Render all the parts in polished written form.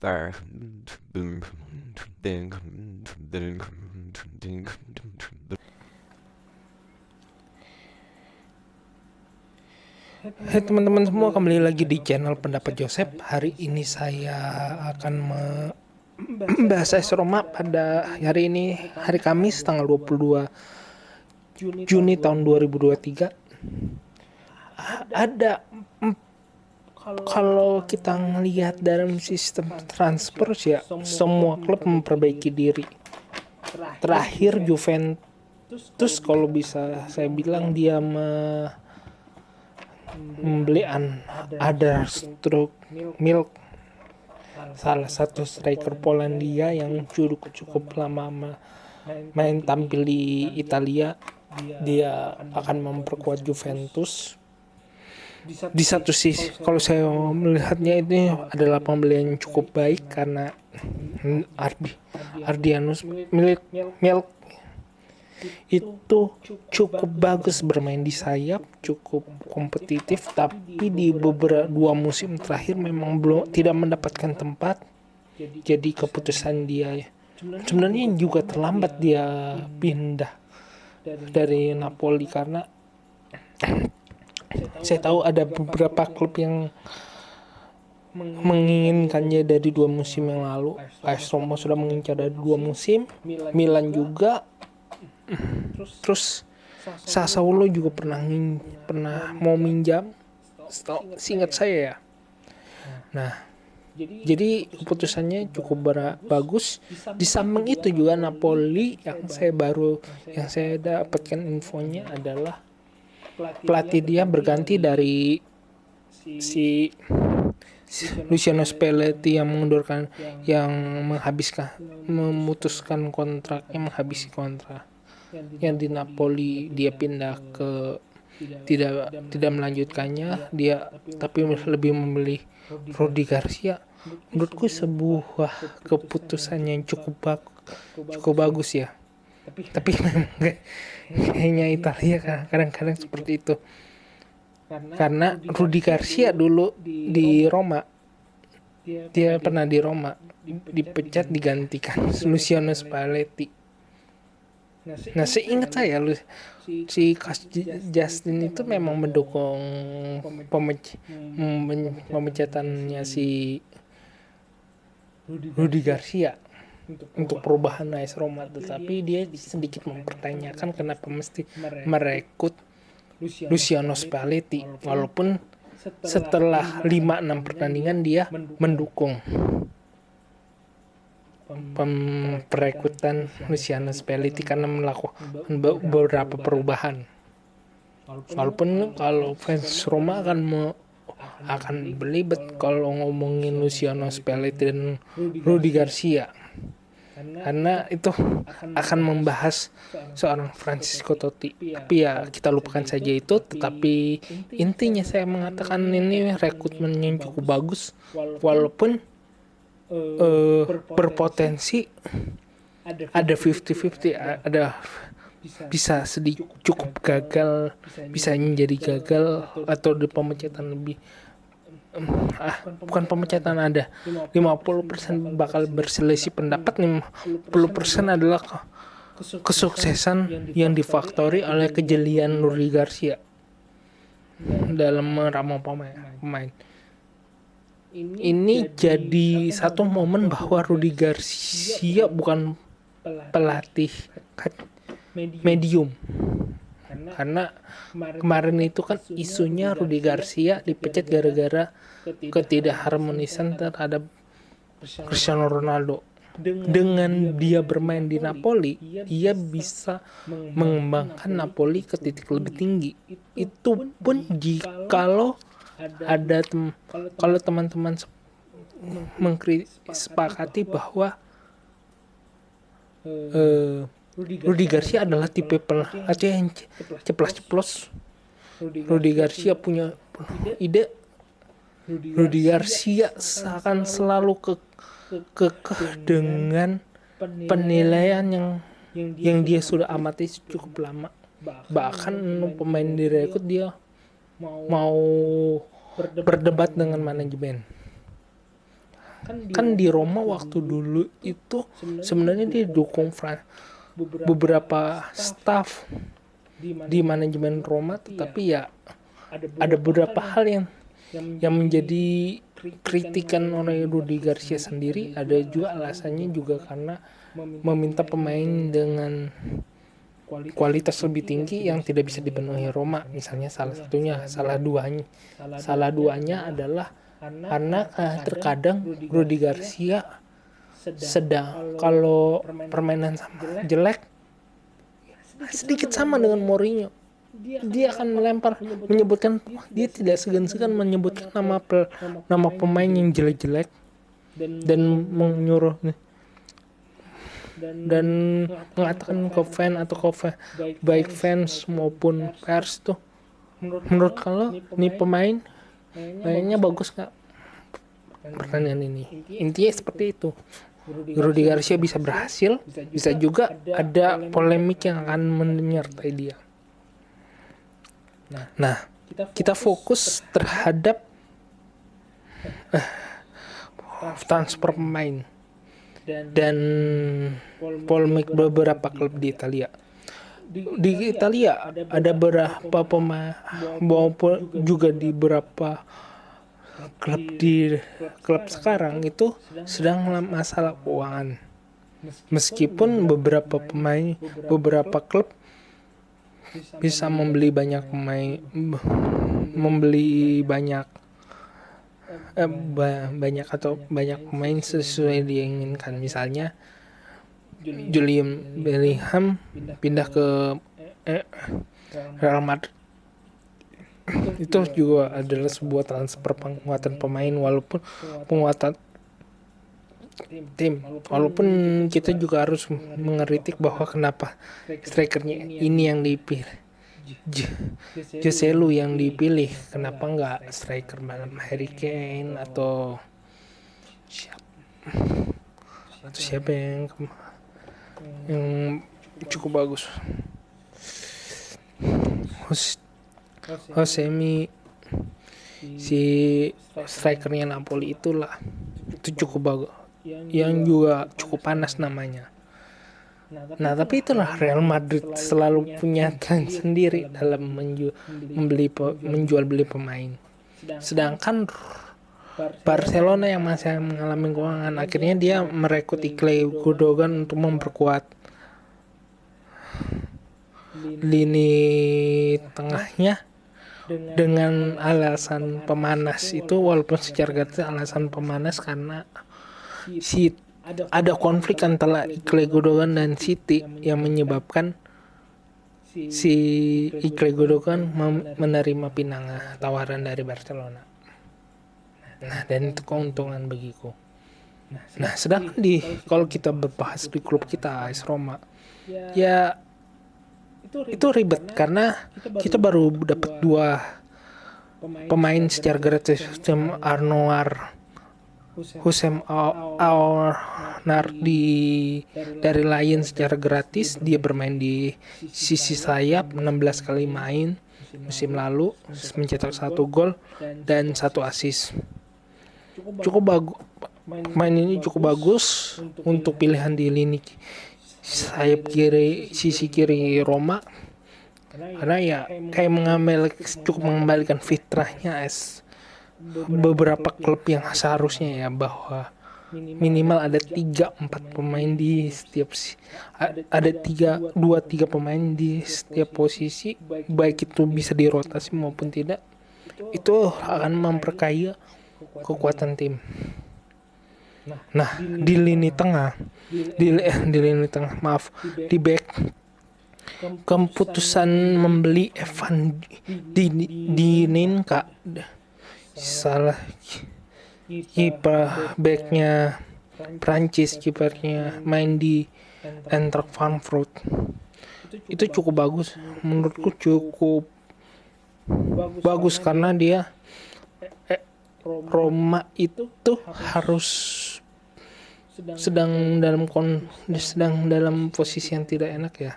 Hai teman-teman semua, kembali lagi di channel Pendapat Joseph. Hari ini saya akan membahas AS Roma pada hari ini, hari Kamis tanggal 22 Juni tahun 2023. Ada kalau kita ngelihat dalam sistem transfer ya, semua klub memperbaiki diri. Terakhir Juventus kalau bisa saya bilang dia membeli ada Milk, salah satu striker Polandia yang cukup lama main tampil di Italia. Dia akan memperkuat Juventus. Di satu sisi kalau saya melihatnya ini adalah pembelian yang cukup baik karena Ardianus Milk itu cukup bagus bermain di sayap, cukup kompetitif, tapi di beberapa 2 musim terakhir memang tidak mendapatkan tempat. Jadi keputusan dia sebenarnya juga terlambat dia pindah dari Napoli, karena saya tahu ada beberapa klub yang menginginkannya dari 2 musim yang lalu. AS Roma sudah mengincar dari 2 musim, Milan juga. Terus Sassuolo juga pernah mau minjam, seingat saya ya. Nah, jadi keputusannya cukup bagus. Di samping itu juga Napoli yang saya dapatkan infonya adalah pelatih dia berganti dari si Luciano Spalletti yang memutuskan kontraknya, menghabisi kontrak. Yang di Napoli dia pindah ke tidak melanjutkannya dia, tapi lebih memilih Rudi Garcia. Menurutku sebuah keputusan yang cukup bagus ya. Tapi memang kayaknya Italia kadang-kadang seperti itu. Karena Rudi Garcia dulu di Roma, dia pernah di Roma, dipecat digantikan Luciano Spalletti. Nah, seingat saya si Justin itu memang mendukung pemecatannya si Rudi Garcia untuk perubahan AS Roma, tetapi dia sedikit mempertanyakan kenapa mesti merekrut Luciano Spalletti, walaupun setelah 5-6 pertandingan dia mendukung perekrutan Luciano Spalletti karena melakukan beberapa perubahan. Walaupun kalau fans Roma akan belibet kalau ngomongin Luciano Spalletti dan Rudi Garcia, karena itu akan membahas seorang Francesco Totti. Tapi ya kita lupakan saja itu. Tetapi intinya saya mengatakan ini rekrutmen yang cukup bagus, walaupun berpotensi ada 50-50, ada bisa sedikit cukup gagal, bisa menjadi gagal, atau di pemecatan lebih bukan pemecatan, ada 50% bakal berselisih pendapat, 50% adalah kesuksesan yang difaktori oleh kejelian Rudi Garcia dalam meramu pemain. Ini jadi satu momen bahwa Rudi Garcia bukan pelatih medium. Karena kemarin itu kan isunya Rudi Garcia dipecat gara-gara ketidakharmonisan terhadap Cristiano Ronaldo. Dengan dia bermain di Napoli, dia bisa mengembangkan Napoli ke titik lebih tinggi. Itu pun jikalau kalau teman-teman sepakati bahwa Rudi Garcia adalah tipe pelatih yang ceplas-ceplos. Rudi Garcia punya ide. Rudi Garcia akan selalu kekeh dengan penilaian yang dia sudah amati cukup lama. Bahkan pemain direkrut dia mau berdebat dengan manajemen. kan di Roma waktu dulu itu sebenarnya dia dukung beberapa staff di manajemen Roma, tetapi ya ada beberapa hal yang menjadi kritikan oleh Rudi Garcia sendiri. Ada juga alasannya juga karena meminta pemain dengan kualitas lebih tinggi yang tidak bisa dipenuhi Roma. Misalnya salah duanya adalah karena terkadang Rudi Garcia sedang kalau permainan sama jelek sedikit sama dengan Mourinho, dia akan menyebutkan, dia tidak segan-segan menyebutkan nama pemain yang jelek-jelek dan menyuruh dan mengatakan ke fan atau baik fans maupun pers tuh, menurut kalau ini pemain mainnya bagus nggak pertandingan ini. Intinya seperti itu. Rudi Garcia bisa berhasil, bisa juga ada polemik yang akan menyertai dia. Nah, kita fokus terhadap transfer pemain dan polemik beberapa klub di Italia. Di Italia ada beberapa pemain maupun juga di beberapa klub sekarang itu sedang masalah keuangan. Meskipun beberapa klub bisa membeli banyak pemain, banyak pemain sesuai diinginkan. Misalnya Julian Bellingham pindah ke Real Madrid, itu juga adalah sebuah transfer penguatan pemain, walaupun penguatan tim. Walaupun kita juga harus mengkritik bahwa kenapa strikernya ini yang dipilih, Joselu yang dipilih, kenapa nggak striker malam Harry Kane atau siapa yang cukup bagus, Hosemi, si strikernya Napoli itulah, itu cukup bagus, yang juga cukup panas namanya. Nah, tapi itulah Real Madrid selalu punya tren sendiri dalam menjual beli pemain. Sedangkan Barcelona yang masih mengalami keuangan, akhirnya dia merekrut Ilkay Gundogan untuk memperkuat lini tengahnya dengan alasan pemanas itu, walaupun secara gratis alasan pemanas karena ada konflik antara Ilkay Gundogan dan City yang menyebabkan si Ilkay Gundogan menerima pinangan tawaran dari Barcelona. Nah, dan itu keuntungan bagiku. Nah, sedangkan kalau kita berbahas di klub kita AS Roma, ya itu ribet karena kita baru dapat 2 pemain secara gratis, Houssem Aouar dari Lions secara gratis. Dia bermain di sisi sayap, 16 kali main musim lalu, mencetak 1 gol dan 1 assist. Cukup bagus. Main ini cukup bagus untuk pilihan di lini sayap sisi kiri Roma, karena ya cukup mengembalikan fitrahnya beberapa klub yang seharusnya ya, bahwa minimal ada 3-4 pemain di setiap ada 2-3 pemain di setiap posisi, baik itu bisa dirotasi maupun tidak. Itu akan memperkaya kekuatan tim. Nah, di lini tengah, di back, keputusan membeli Evan Dininka, salah kiper backnya Prancis, kipernya main di Eintracht Frankfurt, itu cukup bagus. Menurutku cukup bagus karena dia Roma itu harus sedang dalam posisi yang tidak enak ya.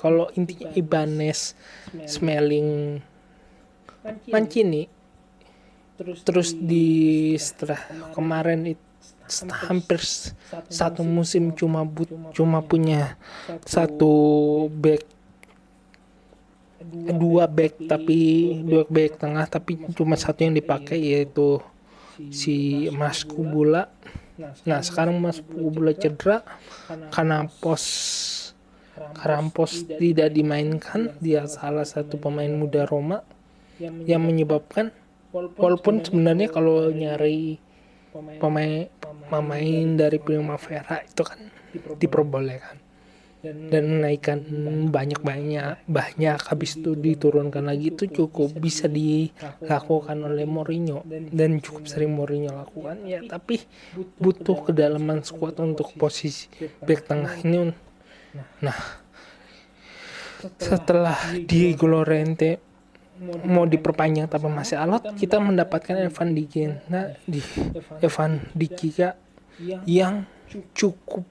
Kalau intinya Ibanez, Smalling, Mancini Terus di setelah kemarin itu hampir satu musim cuma punya satu back dua back tengah, tapi cuma satu yang dipakai, yaitu si Mas Kubula. Nah sekarang Mas Kubula cedera karena Karampos tidak dimainkan. Dia salah satu pemain muda Roma yang menyebabkan, walaupun sebenarnya kalau nyari pemain dari Primavera itu kan diperbolehkan dan menaikkan banyak habis itu diturunkan lagi, itu cukup bisa dilakukan oleh Mourinho dan cukup sering Mourinho lakukan ya. Tapi butuh kedalaman skuad untuk posisi back tengah ini. Nah setelah Diego Llorente mau diperpanjang tapi masih alot, kita mendapatkan Evan Dijk yang cukup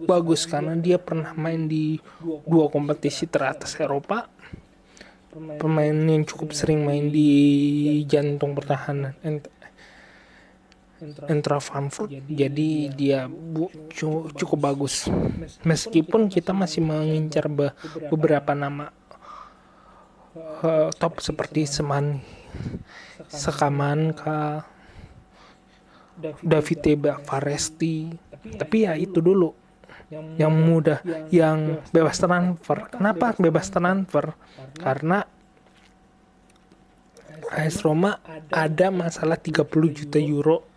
bagus karena dia pernah main di 2 kompetisi teratas Eropa, pemain yang cukup sering main di jantung pertahanan Eintracht Frankfurt. Jadi dia cukup bagus, meskipun kita masih mengincar beberapa nama top seperti Sekamanka, Davide Faresti, tapi ya itu dulu yang mudah, yang bebas transfer. Kenapa bebas transfer? Karena AS Roma ada masalah 30 juta euro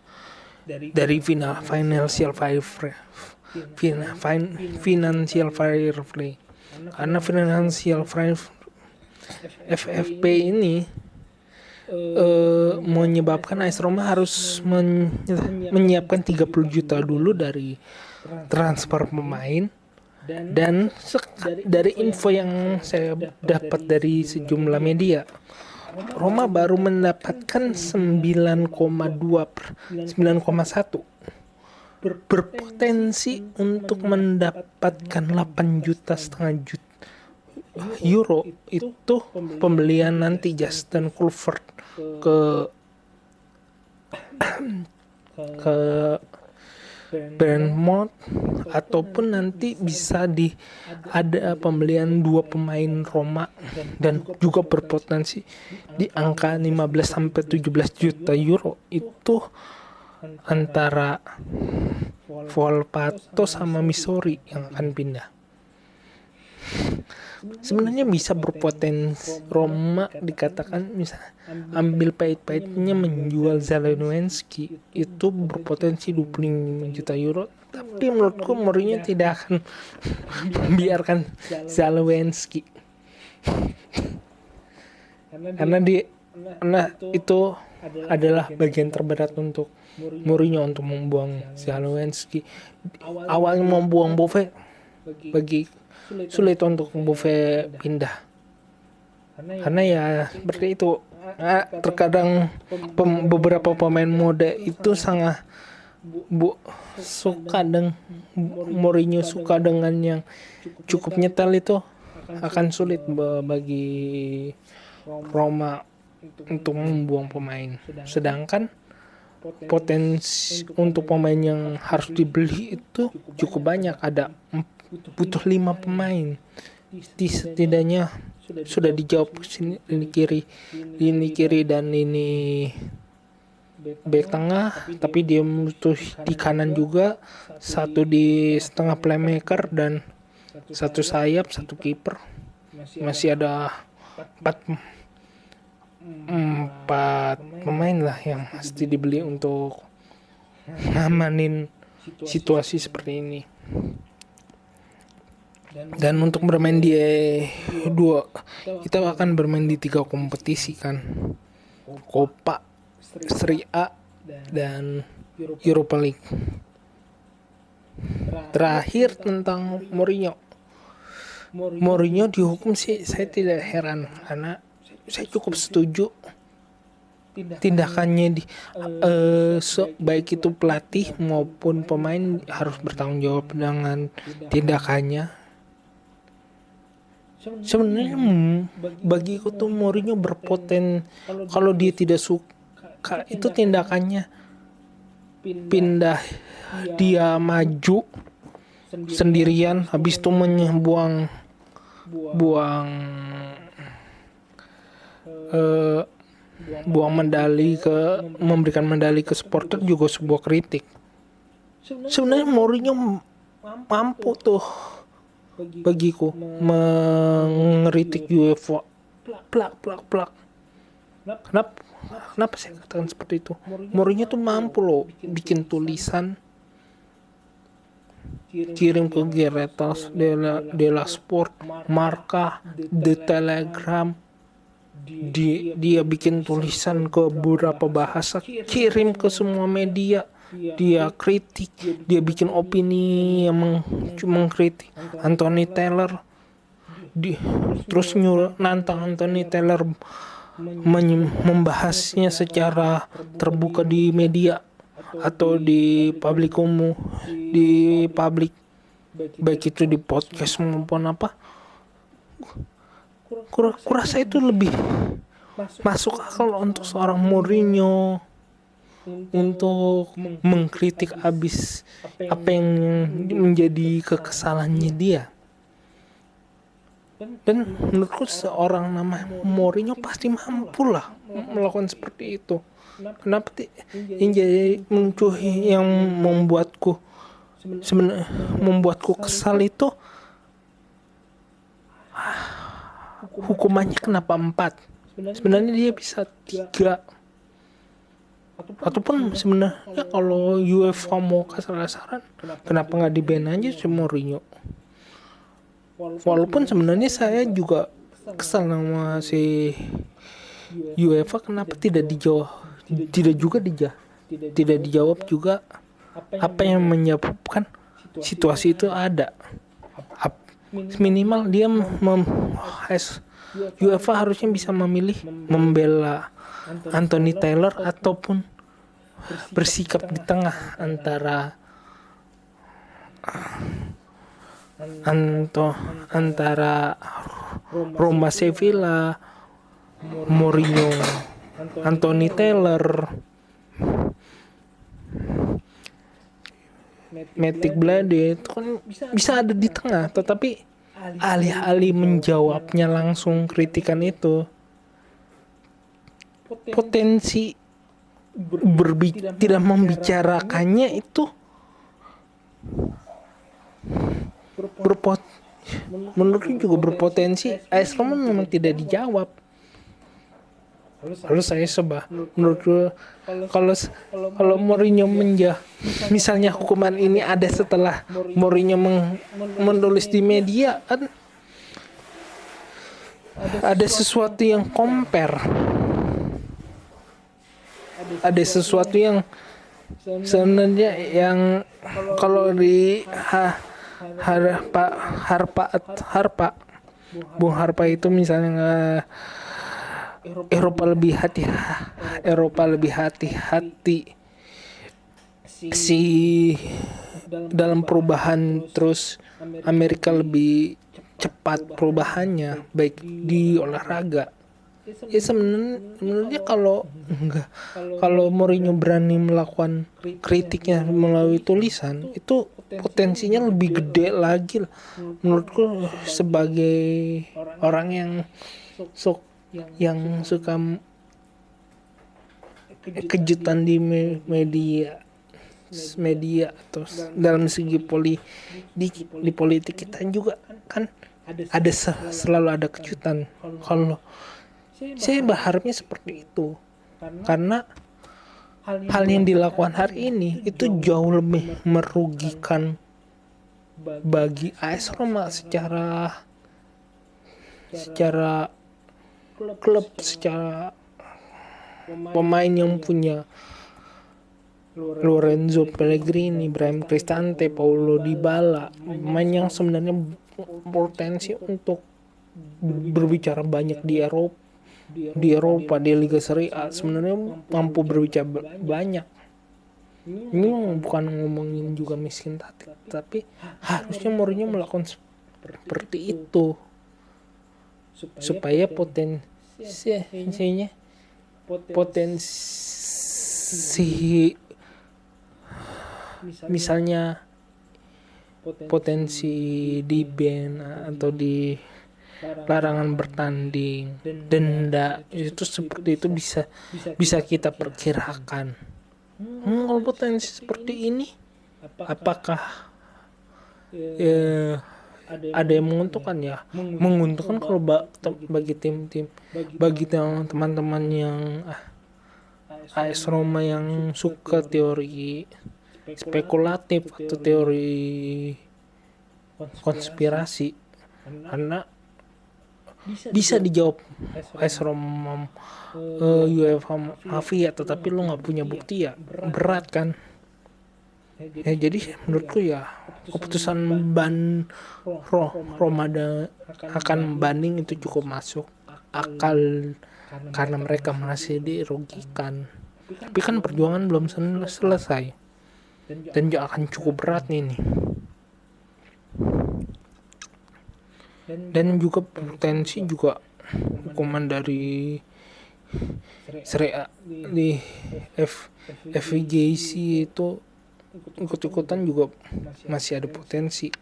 dari financial fair play. Karena financial fair FFP ini menyebabkan AS Roma harus menyiapkan 30 juta dulu dari transfer pemain. Dan dari info yang saya dapat dari sejumlah media, Roma baru mendapatkan 9,1 berpotensi untuk mendapatkan 8,5 juta euro itu pembelian nanti Justin Kluivert ke Bournemouth, ataupun nanti bisa ada pembelian 2 pemain Roma dan juga berpotensi di angka 15-17 juta euro. Itu antara Volpato sama Missouri yang akan pindah. Sebenarnya bisa berpotensi Roma dikatakan bisa ambil pahit-pahitnya menjual Zalewski, itu berpotensi 25 juta euro. Tapi menurutku Mourinho tidak akan membiarkan Zalewski karena itu adalah bagian terberat untuk Mourinho untuk membuang Zalewski. Awalnya membuang Bove bagi sulit untuk Bove pindah karena ya seperti itu. Terkadang beberapa pemain muda itu sangat Mourinho suka dengan yang cukup nyetel, itu akan sulit bagi Roma untuk membuang pemain. Sedangkan potensi untuk pemain yang harus dibeli itu cukup banyak, butuh 5 pemain. Setidaknya sudah dijawab lini kiri dan lini back tengah, tapi dia butuh di kanan juga, satu di setengah playmaker dan satu sayap, satu kiper. Masih ada 4 pemain lah yang mesti dibeli untuk ngamanin situasi seperti ini. Dan untuk bermain di kita akan bermain di 3 kompetisi kan, Coppa, Serie A, dan Europa League. Terakhir tentang Mourinho dihukum sih saya tidak heran, karena saya cukup setuju tindakannya baik itu pelatih maupun pemain harus bertanggung jawab dengan tindakannya. Sebenarnya bagiku tuh Mourinho berpotensi, kalau dia tidak suka itu tindakannya pindah dia maju sendirian, habis itu buang medali memberikan medali ke supporter juga sebuah kritik. Sebenarnya Mourinho mampu tuh bagiku mengkritik UEFA. Plak. Kenapa saya katakan seperti itu? Mourinho tuh mampu loh bikin tulisan, kirim ke Geretas, Della Sport, Marca, The Telegram. Dia bikin tulisan ke beberapa bahasa, kirim ke semua media. Dia kritik, dia bikin opini yang mengkritik Anthony Taylor. Terus nantang Anthony Taylor membahasnya secara terbuka di media atau di publik umum, di publik, baik itu di podcast maupun apa. Kurasa itu lebih masuk akal untuk seorang Mourinho untuk mengkritik abis apa yang menjadi kekesalannya dia. Dan menurutku seorang nama Mourinho pasti mampu lah melakukan seperti itu. Kenapa yang jadi muncul yang membuatku kesal itu hukumannya kenapa 4? Sebenarnya dia bisa 3. Ataupun sebenarnya kalau UEFA mau kasih saran, kenapa nggak di-ban aja si Mourinho? Walaupun sebenarnya saya juga kesal sama si UEFA, kenapa tidak dijawab juga apa yang menyebabkan situasi itu ada. Minimal dia UEFA harusnya bisa memilih membela Anthony Taylor ataupun bersikap di tengah antara Roma Sevilla, Mourinho, Anthony Taylor, Matic Blade itu kan bisa ada di tengah, tetapi alih-alih menjawabnya langsung kritikan itu, potensi tidak membicarakannya itu menurutku juga berpotensi AS Roma memang tidak dijawab. Lalu saya sebah, menurutku kalau Mourinho misalnya hukuman ini ada setelah Mourinho menulis di media, kan ada sesuatu yang compare, ada sesuatu yang sebenarnya yang kalau di Bung Harpa itu misalnya Eropa lebih hati-hati dalam perubahan, terus Amerika lebih cepat perubahannya baik di olahraga. Ya sebenarnya kalau Mourinho berani melakukan kritiknya melalui tulisan, itu potensinya lebih gede lagi menurutku, sebagai orang yang suka kejutan di media atau dalam segi di politik kita juga kan ada selalu ada kejutan. Kalau saya berharapnya seperti itu, karena hal yang dilakukan hari ini itu jauh lebih merugikan bagi AS Roma secara klub, secara pemain yang punya Lorenzo Pellegrini, Brahim Cristante, Paulo Dybala, pemain yang sebenarnya potensi untuk berbicara banyak di Eropa, di Liga Serie A, sebenarnya mampu berbicara banyak. Ini bukan ngomongin juga miskin tapi harusnya Mourinho melakukan seperti itu supaya potensinya potensi, misalnya potensi di ban atau di larangan bertanding, denda, itu seperti itu bisa kita perkirakan. Kalau potensi seperti ini, apakah ada yang menguntungkan? Ya menguntungkan kalau bagi tim-tim, bagi teman-teman yang AS Roma yang suka teori spekulatif atau teori konspirasi, karena bisa dijawab AS Roma UEFA mafia, tetapi lu nggak punya bukti, ya berat kan. Ya jadi menurutku ya keputusan Roma akan banding itu cukup masuk akal, karena mereka masih dirugikan. Tapi kan perjuangan belum selesai dan juga akan cukup berat nih. Dan juga potensi juga hukuman dari Serie A di FIGC itu ikut-ikutan juga masih ada potensi,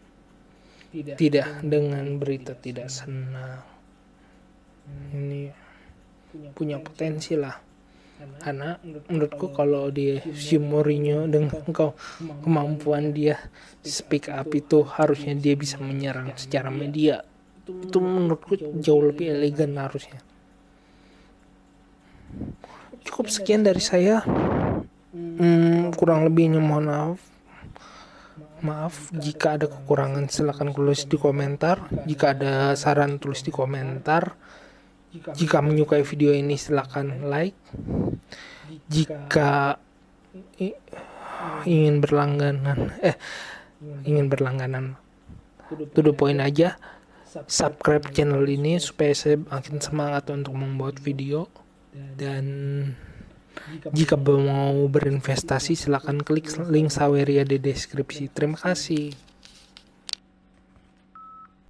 tidak dengan berita tidak senang. Ini punya potensi lah, karena menurutku kalau di Mourinho dengan kemampuan dia speak up itu, harusnya dia bisa menyerang secara media. Itu menurutku jauh lebih elegan harusnya. Cukup sekian dari saya. Kurang lebihnya mohon maaf jika ada kekurangan. Silakan tulis di komentar. Jika ada saran tulis di komentar. Jika menyukai video ini silakan like. Jika ingin berlangganan to the point aja, subscribe channel ini supaya saya makin semangat untuk membuat video. Dan jika mau berinvestasi, silakan klik link Saweria di deskripsi. Terima kasih.